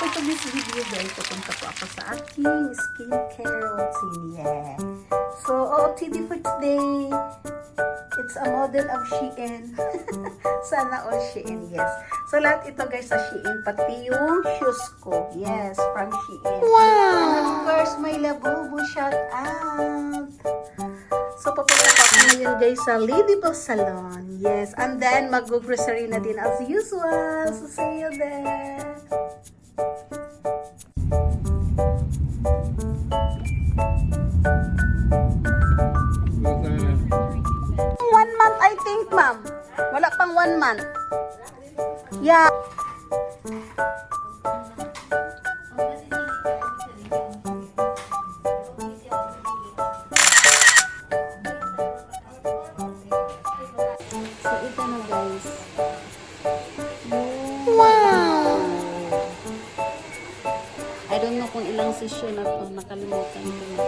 for today's video guys, pupunta po ako sa aking skincare routine. Yeah. So, OOTD for today. It's a model of Shein. Sana all Shein, yes. So, lahat ito guys sa Shein, pati yung shoes ko. Yes, from Shein. Wow! And of course, my Labubu, shout out! So, papunta po ako ngayon guys sa Ladybug Salon. Yes, and then mag-grocery na din as usual. So, see you there! I think, ma'am. Wala pang 1 month. Yeah. So, ito na guys. Wow! I don't know kung ilang session na to. Nakalimutan ko na.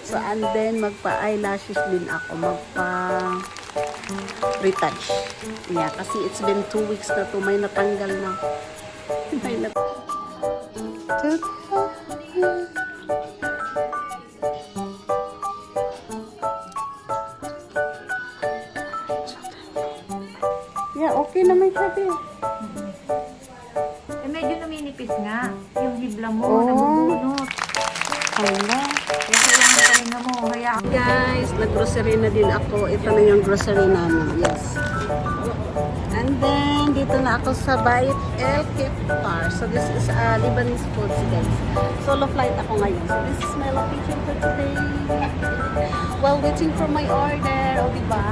So, and then, magpa-eyelashes din ako. Retouch. Yeah, kasi it's been 2 weeks na to. May natanggal na. May Yeah, okay naman siya din. Eh, medyo numinipis nga. Yung hibla mo, nabubunot. Hala. Kaya kailangan na pahinga mo. Hayaan. Guys, nag-grocery na din ako. Ito na yung grocery namin. Yes. And then, dito na ako sa Bait El Keftar. So, this is Lebanese foods, guys. Solo flight ako ngayon. So, this is my location for today. While waiting for my order. O, diba?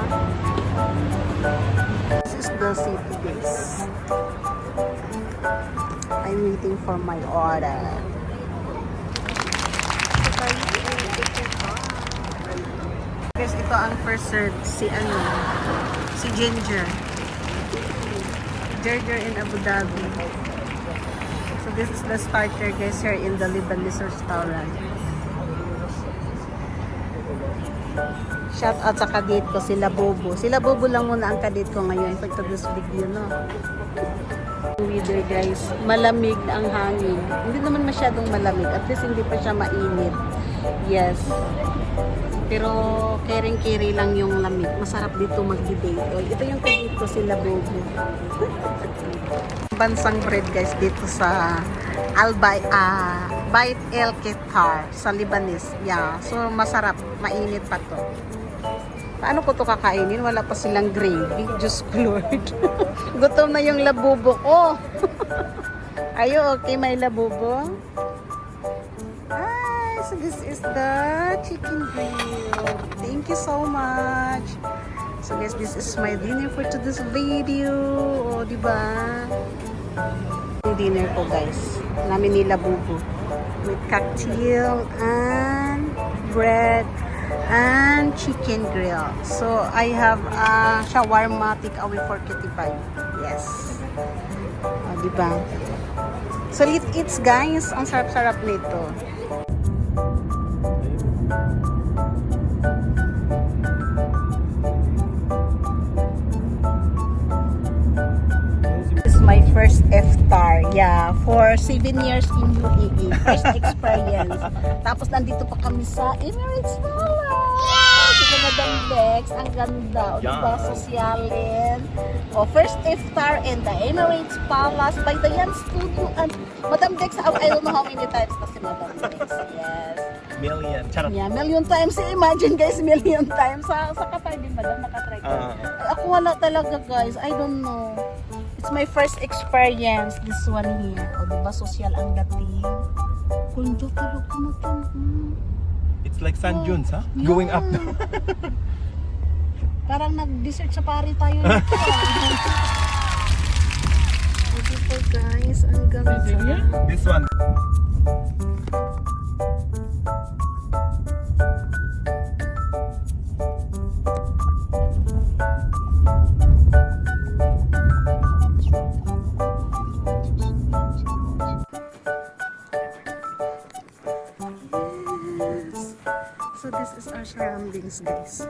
This is the city, guys. I'm waiting for my order. Guys, ito ang first serve. Si Ginger. Ginger in Abu Dhabi. So this is the starter guys here in the Lebanese restaurant. Shout out sa kadit ko, si Labubu. Si Labubu lang muna ang kadit ko ngayon. Pag this video, no? Weather guys, malamig ang hangin. Hindi naman masyadong malamig. At least hindi pa siya mainit. Yes. Pero kering-keri lang yung lamig. Masarap dito mag-debate. Ito yung kadit ko, si Labubu. Bansang bread guys dito sa Bait El Keftar sa Lebanese. Yeah. So masarap. Mainit pa to. Paano ko to kakainin? Wala pa silang gravy. Diyos ko Lord. Gutom na yung Labubu ko. Are you okay, my Labubu? So this is the chicken grill. Thank you so much. So guys, this is my dinner for today's video. O, diba? Yung dinner ko guys. Namin ni Labubu. With cocktail and bread and chicken grill. So I have a shawarma takeaway for Kitty Pie. Yes. O, diba? So let's eat guys. Ang sarap-sarap nito. My first iftar, yeah, for 7 years in UAE, first experience. Tapos nandito pa kami sa Emirates Palace. Sa Madam Bex, ang ganda, o diba, sosyalin. O, first iftar in the Emirates Palace by the Yan Studio and Madam Bex, I don't know how many times na si Madam Bex, yes. Million. Charot. Yeah, million times. Imagine guys, million times. Sa Qatar din, Madam, nakatry ko. Ako wala talaga guys, I don't know. It's my first experience, this one here. O, diba, social ang dating. Kunjo, tulog ko na ito. It's like sand dunes, huh? Going up. Parang nag-dessert safari tayo nito. Diba guys, ang ganda. This one. So this is our surroundings guys.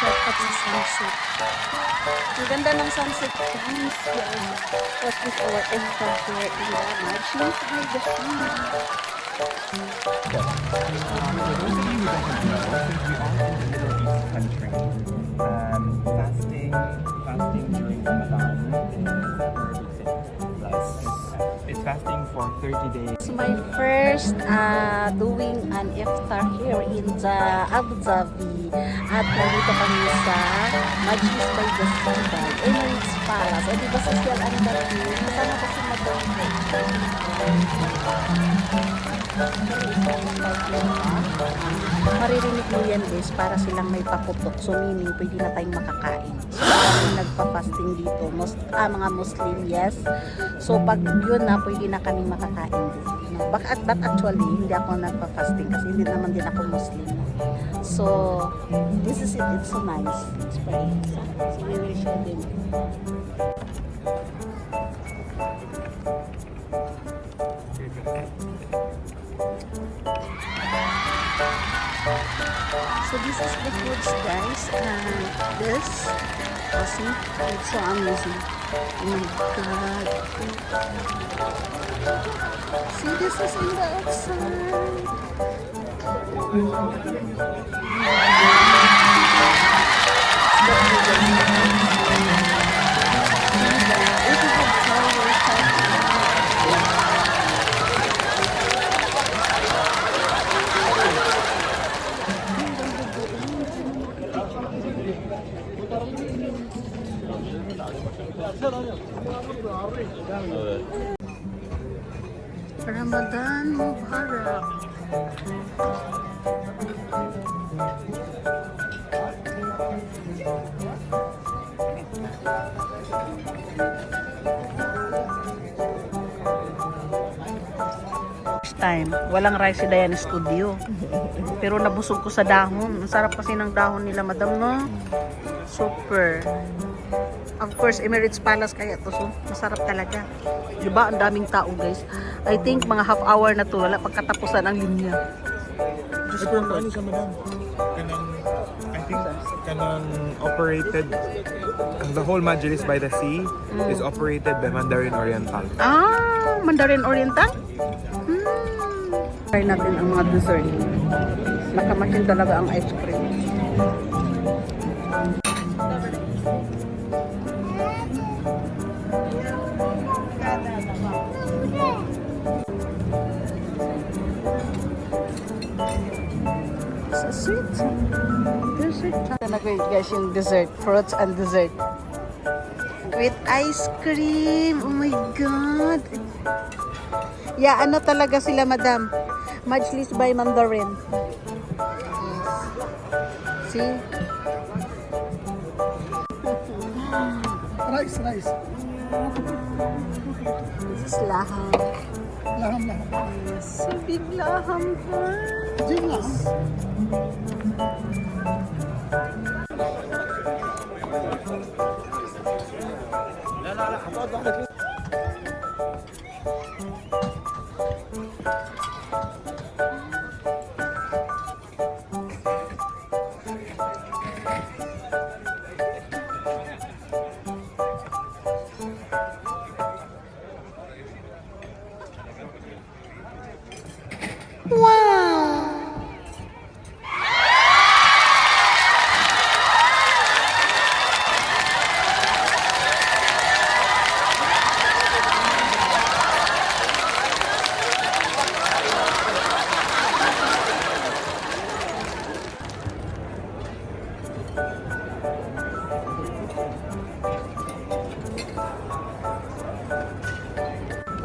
Shout at sa sunset. Ang ganda ng sunset, guys. What is our iftar here in the Majlis by the sea? For those of you who don't know, since we are in the Middle East country, fasting during Ramadan it's fasting for 30 days. It's my first doing an iftar here in the Abu Dhabi. At nandito kami sa Majlis by the Sea by Emirates Palace. O diba social ang dati? Masama ko si Madam. Maririnig mo yan guys para silang may paputok. So meaning pwede na tayong makakain. So kami nagpa-fasting dito. Mga Muslim, yes. So pag yun na, pwede na kaming makakain dito. No? But actually, hindi ako nagpa-fasting kasi hindi naman din ako Muslim. So, this is it. It's so nice. It's pretty. So we will show them. So this is the foods guys, and this, see, it's so amazing. Oh my god. See, this is in the outside. Ramadan Mubarak. First time, walang rice si Dayan Studio. Pero nabusog ko sa dahon. Ang sarap kasi ng dahon nila, madam, no? Super. Of course, Emirates Palace kaya to. So, masarap talaga. Diba? Ang daming tao, guys. I think mga half hour na to. Wala pagkatapusan ang linya. Diyos ko naman. I think kanang operated, the whole Majlis by the Sea is operated by Mandarin Oriental. Ah, Mandarin Oriental? Try natin ang mga dessert. Nakamasin talaga ang ice cream. So sweet. Dessert. Nag-wait guys yung dessert. Fruits and dessert. With ice cream. Oh my God. Yeah, ano talaga sila, madam? Majlis by Mandarin. Yes. See? Rice. This is laham. Laham. Yes. So big laham. Jim laham.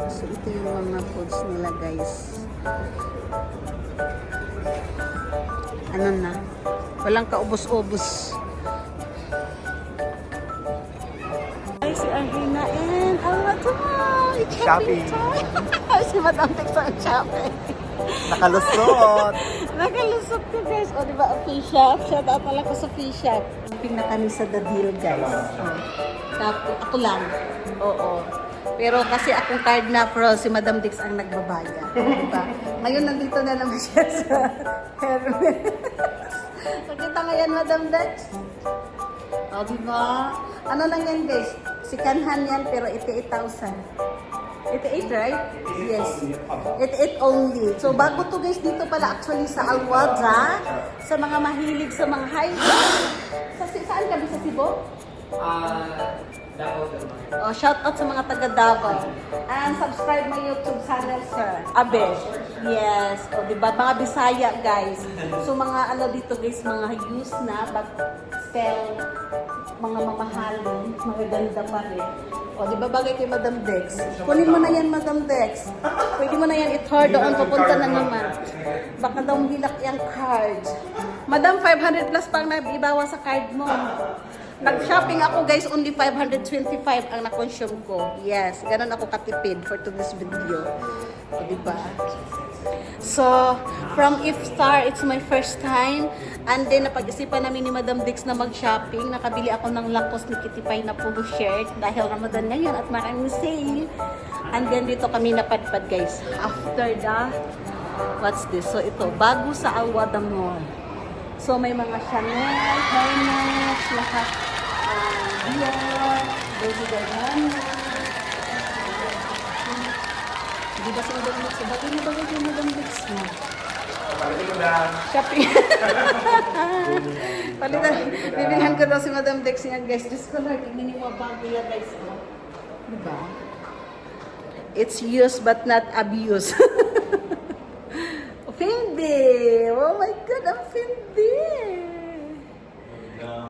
So ito yung mga foods nila guys. Ano na? Walang kaubos-ubos. Ay, si Arhina and it's shopping time. Si Madam Tex ang shopping. Nakalusot! Nakalusot ko guys. O diba ang fish shop? Shout out pala ko sa fish shop. Shopping na kami sa The Deal guys. Tapos ako lang. Oo. Pero kasi akong card na pro, si Madam Dix ang nagbabayad. Diba? Ngayon nandito na naman siya sa Hermes. Nakita ngayon, Madam Dix? O, diba? Ano lang yan, guys? Sikanhan yan, pero 88,000. 88, right? Yes. 88 only. So, bago to guys, dito pala actually sa Alwada. Sa mga mahilig sa mga saan kami sa Cebu? Oh, shout out sa mga taga Davao. And subscribe my YouTube channel, sir. Abe. Yes. O, diba? Mga Bisaya, guys. So, mga ano dito, guys, mga use na, but still, mga mamahalin, mga ganda pa rin. O, di ba bagay kay Madam Dex? Kunin mo na yan, Madam Dex. Pwede mo na yan i-card doon, papunta na naman. Baka daw hilak yung card. Madam, 500 plus pang naibawa sa card mo. Nag-shopping ako guys, only 525 ang na-consume ko. Yes, ganun ako katipid for today's video. O, di ba? So, from Iftar, it's my first time. And then, napag-isipan namin ni Madam Dix na mag-shopping. Nakabili ako ng Lacoste ni Kitty Pie na polo shirt dahil Ramadan ngayon at maraming sale. And then, dito kami napadpad, guys. After the, what's this? So, ito, bago sa Alwada Mall. So, may mga Chanel, Hermes, lahat, Dior, Baby Gargano. Di ba si Madam Dix? Bagay na bagay kay Madam Dix mo. Shopping. Palitan. Bibilhan ko daw si Madam Dix niya, guys. Diyos ko, Lord, tignan niyo mga bagay yan, guys. Diba? It's used but not abused. Fendi! Oh my God, ang Fendi!